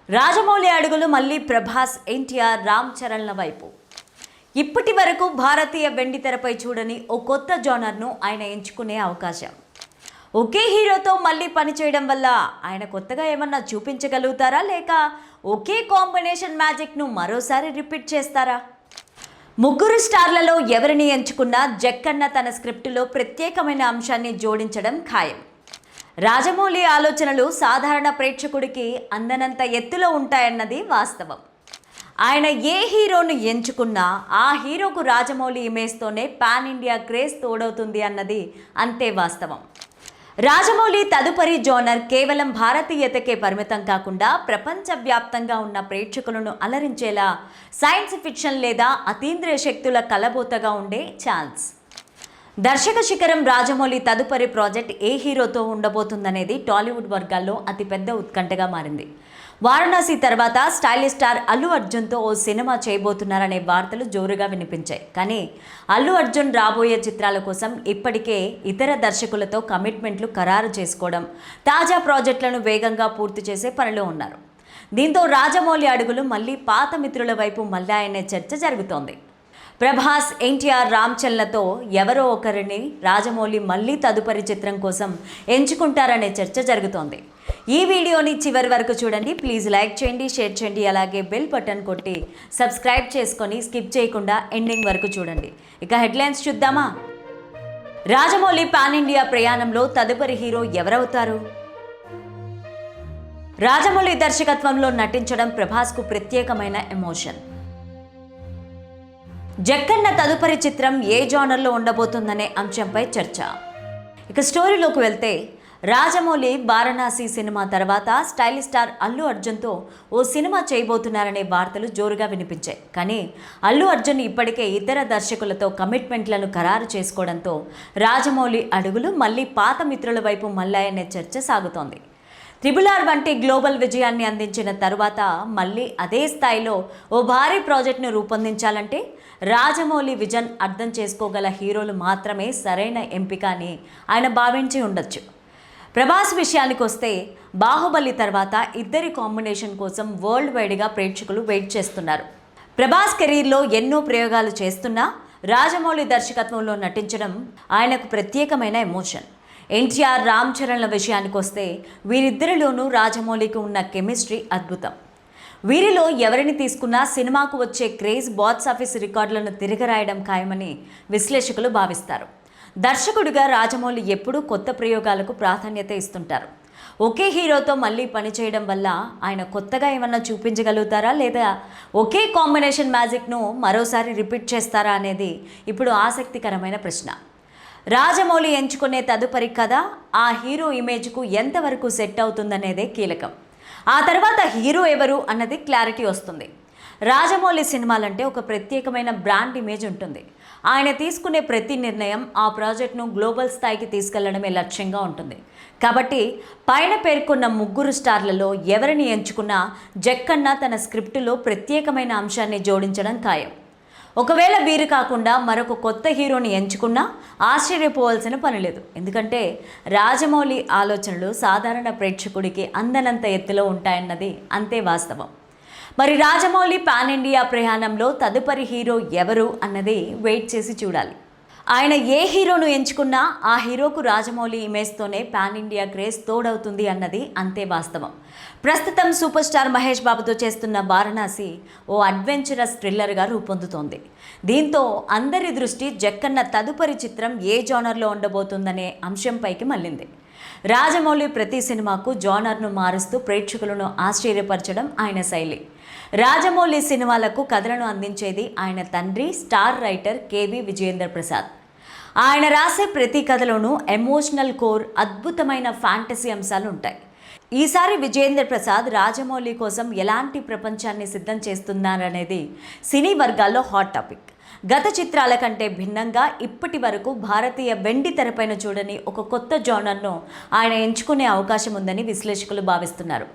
రాజమౌళి అడుగులు మళ్ళీ ప్రభాస్, ఎన్టీఆర్, రామ్ చరణ్ల వైపు. ఇప్పటి వరకు భారతీయ వెండితెరపై చూడని ఓ కొత్త జోనర్ను ఆయన ఎంచుకునే అవకాశం. ఒకే హీరోతో మళ్ళీ పనిచేయడం వల్ల ఆయన కొత్తగా ఏమన్నా చూపించగలుగుతారా, లేక ఒకే కాంబినేషన్ మ్యాజిక్ను మరోసారి రిపీట్ చేస్తారా? ముగ్గురు స్టార్లలో ఎవరిని ఎంచుకున్నా జక్కన్న తన స్క్రిప్టులో ప్రత్యేకమైన అంశాన్ని జోడించడం ఖాయం. రాజమౌళి ఆలోచనలు సాధారణ ప్రేక్షకుడికి అందనంత ఎత్తులో ఉంటాయన్నది వాస్తవం. ఆయన ఏ హీరోను ఎంచుకున్నా ఆ హీరోకు రాజమౌళి ఇమేజ్తోనే పాన్ ఇండియా క్రేజ్ తోడవుతుంది అన్నది అంతే వాస్తవం. రాజమౌళి తదుపరి జోనర్ కేవలం భారతీయతకే పరిమితం కాకుండా ప్రపంచవ్యాప్తంగా ఉన్న ప్రేక్షకులను అలరించేలా సైన్స్ ఫిక్షన్ లేదా అతీంద్రియ శక్తుల కలబోతగా ఉండే ఛాన్స్. దర్శక శిఖరం రాజమౌళి తదుపరి ప్రాజెక్ట్ ఏ హీరోతో ఉండబోతుందనేది టాలీవుడ్ వర్గాల్లో అతిపెద్ద ఉత్కంఠగా మారింది. వారణాసి తర్వాత స్టైలిష్ స్టార్ అల్లు అర్జున్తో ఓ సినిమా చేయబోతున్నారనే వార్తలు జోరుగా వినిపించాయి. కానీ అల్లు అర్జున్ రాబోయే చిత్రాల కోసం ఇప్పటికే ఇతర దర్శకులతో కమిట్మెంట్లు ఖరారు చేసుకోవడం, తాజా ప్రాజెక్టులను వేగంగా పూర్తి చేసే పనిలో ఉన్నారు. దీంతో రాజమౌళి అడుగులు మళ్ళీ పాత మిత్రుల వైపు మళ్ళాయనే చర్చ జరుగుతోంది. ప్రభాస్, ఎన్టీఆర్, రామ్ చరణ్లతో ఎవరో ఒకరిని రాజమౌళి మళ్ళీ తదుపరి చిత్రం కోసం ఎంచుకుంటారనే చర్చ జరుగుతోంది. ఈ వీడియోని చివరి వరకు చూడండి. ప్లీజ్ లైక్ చేయండి, షేర్ చేయండి, అలాగే బెల్ బటన్ కొట్టి సబ్స్క్రైబ్ చేసుకొని స్కిప్ చేయకుండా ఎండింగ్ వరకు చూడండి. ఇక హెడ్లైన్స్ చూద్దామా? రాజమౌళి పాన్ ఇండియా ప్రయాణంలో తదుపరి హీరో ఎవరవుతారు? రాజమౌళి దర్శకత్వంలో నటించడం ప్రభాస్కు ప్రత్యేకమైన ఎమోషన్. జక్కన్న తదుపరి చిత్రం ఏ జానర్లో ఉండబోతుందనే అంశంపై చర్చ. ఇక స్టోరీలోకి వెళ్తే, రాజమౌళి వారణాసి సినిమా తర్వాత స్టైలిష్ స్టార్ అల్లు అర్జున్తో ఓ సినిమా చేయబోతున్నారనే వార్తలు జోరుగా వినిపించాయి. కానీ అల్లు అర్జున్ ఇప్పటికే ఇతర దర్శకులతో కమిట్మెంట్లను ఖరారు చేసుకోవడంతో రాజమౌళి అడుగులు మళ్ళీ పాత మిత్రుల వైపు మళ్ళాయనే చర్చ సాగుతోంది. RRR వంటి గ్లోబల్ విజయాన్ని అందించిన తరువాత మళ్ళీ అదే స్థాయిలో ఓ భారీ ప్రాజెక్టును రూపొందించాలంటే రాజమౌళి విజన్ అర్థం చేసుకోగల హీరోలు మాత్రమే సరైన ఎంపిక అని ఆయన భావించి ఉండొచ్చు. ప్రభాస్ విషయానికి వస్తే, బాహుబలి తర్వాత ఇద్దరి కాంబినేషన్ కోసం వరల్డ్ వైడ్గా ప్రేక్షకులు వెయిట్ చేస్తున్నారు. ప్రభాస్ కెరీర్లో ఎన్నో ప్రయోగాలు చేస్తున్నా రాజమౌళి దర్శకత్వంలో నటించడం ఆయనకు ప్రత్యేకమైన ఎమోషన్. ఎన్టీఆర్, రామ్ చరణ్ల విషయానికి వస్తే వీరిద్దరిలోనూ రాజమౌళికి ఉన్న కెమిస్ట్రీ అద్భుతం. వీరిలో ఎవరిని తీసుకున్నా సినిమాకు వచ్చే క్రేజ్ బాక్స్ ఆఫీస్ రికార్డులను తిరగరాయడం ఖాయమని విశ్లేషకులు భావిస్తారు. దర్శకుడిగా రాజమౌళి ఎప్పుడూ కొత్త ప్రయోగాలకు ప్రాధాన్యత ఇస్తుంటారు. ఒకే హీరోతో మళ్ళీ పనిచేయడం వల్ల ఆయన కొత్తగా ఏమన్నా చూపించగలుగుతారా, లేదా ఒకే కాంబినేషన్ మ్యాజిక్ను మరోసారి రిపీట్ చేస్తారా అనేది ఇప్పుడు ఆసక్తికరమైన ప్రశ్న. రాజమౌళి ఎంచుకునే తదుపరి కథ ఆ హీరో ఇమేజ్కు ఎంతవరకు సెట్ అవుతుందనేదే కీలకం. ఆ తర్వాత హీరో ఎవరు అన్నది క్లారిటీ వస్తుంది. రాజమౌళి సినిమాలంటే ఒక ప్రత్యేకమైన బ్రాండ్ ఇమేజ్ ఉంటుంది. ఆయన తీసుకునే ప్రతి నిర్ణయం ఆ ప్రాజెక్ట్ను గ్లోబల్ స్థాయికి తీసుకెళ్లడమే లక్ష్యంగా ఉంటుంది. కాబట్టి పైన పేర్కొన్న ముగ్గురు స్టార్లలో ఎవరిని ఎంచుకున్నా జక్కన్న తన స్క్రిప్టులో ప్రత్యేకమైన అంశాన్ని జోడించడం ఖాయం. ఒకవేళ వీరు కాకుండా మరొక కొత్త హీరోని ఎంచుకున్నా ఆశ్చర్యపోవాల్సిన పని లేదు. ఎందుకంటే రాజమౌళి ఆలోచనలు సాధారణ ప్రేక్షకుడికి అందనంత ఎత్తులో ఉంటాయన్నది అంతే వాస్తవం. మరి రాజమౌళి పాన్ ఇండియా ప్రయాణంలో తదుపరి హీరో ఎవరు అన్నది వెయిట్ చేసి చూడాలి. ఆయన ఏ హీరోను ఎంచుకున్నా ఆ హీరోకు రాజమౌళి ఇమేజ్తోనే పాన్ ఇండియా క్రేజ్ తోడవుతుంది అన్నది అంతే వాస్తవం. ప్రస్తుతం సూపర్ స్టార్ మహేష్ బాబుతో చేస్తున్న వారణాసి ఓ అడ్వెంచరస్ థ్రిల్లర్గా రూపొందుతోంది. దీంతో అందరి దృష్టి జక్కన్న తదుపరి చిత్రం ఏ జానర్లో ఉండబోతుందనే అంశంపైకి మళ్ళింది. రాజమౌళి ప్రతి సినిమాకు జానర్ను మారుస్తూ ప్రేక్షకులను ఆశ్చర్యపరచడం ఆయన శైలి. రాజమౌళి సినిమాలకు కథలను అందించేది ఆయన తండ్రి star writer K V Vijayendra Prasad. ఆయన రాసే ప్రతి కథలోనూ ఎమోషనల్ కోర్, అద్భుతమైన ఫ్యాంటసీ అంశాలు ఉంటాయి. ఈసారి విజయేంద్ర ప్రసాద్ రాజమౌళి కోసం ఎలాంటి ప్రపంచాన్ని సిద్ధం చేస్తున్నారనేది సినీ వర్గాల్లో హాట్ టాపిక్. గత చిత్రాల కంటే భిన్నంగా ఇప్పటి వరకు భారతీయ వెండి తెరపైన చూడని ఒక కొత్త జోనర్ను ఆయన ఎంచుకునే అవకాశం ఉందని విశ్లేషకులు భావిస్తున్నారు.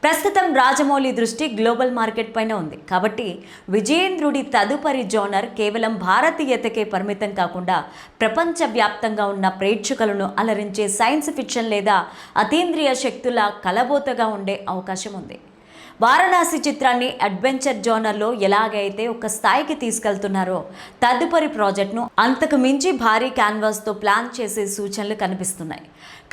ప్రస్తుతం రాజమౌళి దృష్టి గ్లోబల్ మార్కెట్ పైన ఉంది. కాబట్టి విజయేంద్రుడి తదుపరి జోనర్ కేవలం భారతీయతకే పరిమితం కాకుండా ప్రపంచవ్యాప్తంగా ఉన్న ప్రేక్షకులను అలరించే సైన్స్ ఫిక్షన్ లేదా అతీంద్రియ శక్తుల కలబోతగా ఉండే అవకాశం ఉంది. వారణాసి చిత్రాన్ని అడ్వెంచర్ జోనర్లో ఎలాగైతే ఒక స్థాయికి తీసుకెళ్తున్నారో తదుపరి ప్రాజెక్ట్ను అంతకు మించి భారీ క్యాన్వాస్తో ప్లాన్ చేసే సూచనలు కనిపిస్తున్నాయి.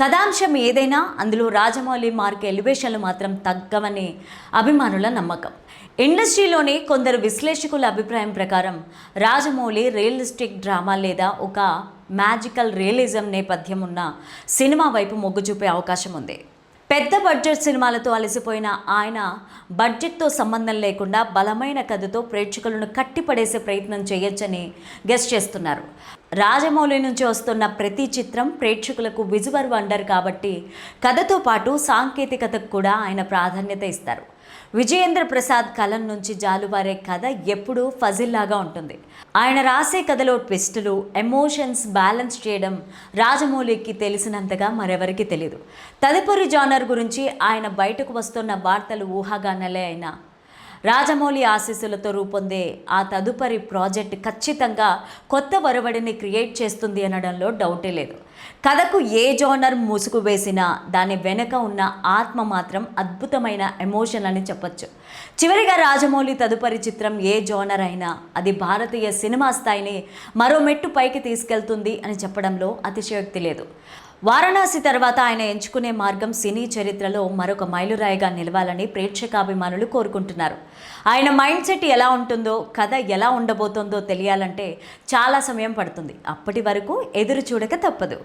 కథాంశం ఏదైనా అందులో రాజమౌళి మార్క్ ఎలివేషన్లు మాత్రం తగ్గవని అభిమానుల నమ్మకం. ఇండస్ట్రీలోని కొందరు విశ్లేషకుల అభిప్రాయం ప్రకారం రాజమౌళి రియలిస్టిక్ డ్రామా లేదా ఒక మ్యాజికల్ రియలిజం నేపథ్యం ఉన్న సినిమా వైపు మొగ్గు చూపే అవకాశం ఉంది. పెద్ద బడ్జెట్ సినిమాలతో అలసిపోయిన ఆయన బడ్జెట్తో సంబంధం లేకుండా బలమైన కథతో ప్రేక్షకులను కట్టిపడేసే ప్రయత్నం చేయొచ్చని గెస్ చేస్తున్నారు. రాజమౌళి నుంచి వస్తున్న ప్రతి చిత్రం ప్రేక్షకులకు విజువల్ వండర్ కాబట్టి కథతో పాటు సాంకేతికతకు కూడా ఆయన ప్రాధాన్యత ఇస్తారు. విజయేంద్ర ప్రసాద్ కలం నుంచి జాలువారే కథ ఎప్పుడూ ఫజిల్లాగా ఉంటుంది. ఆయన రాసే కథలో ట్విస్టులు, ఎమోషన్స్ బ్యాలెన్స్ చేయడం రాజమౌళికి తెలిసినంతగా మరెవరికి తెలియదు. తదుపరి జానర్ గురించి ఆయన బయటకు వస్తున్న వార్తలు ఊహాగానాలే అయినా రాజమౌళి ఆశీస్సులతో రూపొందే ఆ తదుపరి ప్రాజెక్ట్ ఖచ్చితంగా కొత్త ఒరవడిని క్రియేట్ చేస్తుంది అనడంలో డౌటే లేదు. కథకు ఏ జోనర్ ముసుగు వేసినా దాని వెనుక ఉన్న ఆత్మ మాత్రం అద్భుతమైన ఎమోషన్ అని చెప్పొచ్చు. చివరిగా రాజమౌళి తదుపరి చిత్రం ఏ జోనర్ అయినా అది భారతీయ సినిమా స్థాయిని మరో మెట్టు పైకి తీసుకెళ్తుంది అని చెప్పడంలో అతిశయోక్తి లేదు. వారణాసి తర్వాత ఆయన ఎంచుకునే మార్గం సినీ చరిత్రలో మరొక మైలురాయిగా నిలవాలని ప్రేక్షకాభిమానులు కోరుకుంటున్నారు. ఆయన మైండ్ సెట్ ఎలా ఉంటుందో, కథ ఎలా ఉండబోతోందో తెలియాలంటే చాలా సమయం పడుతుంది. అప్పటి వరకు ఎదురు చూడక తప్పదు.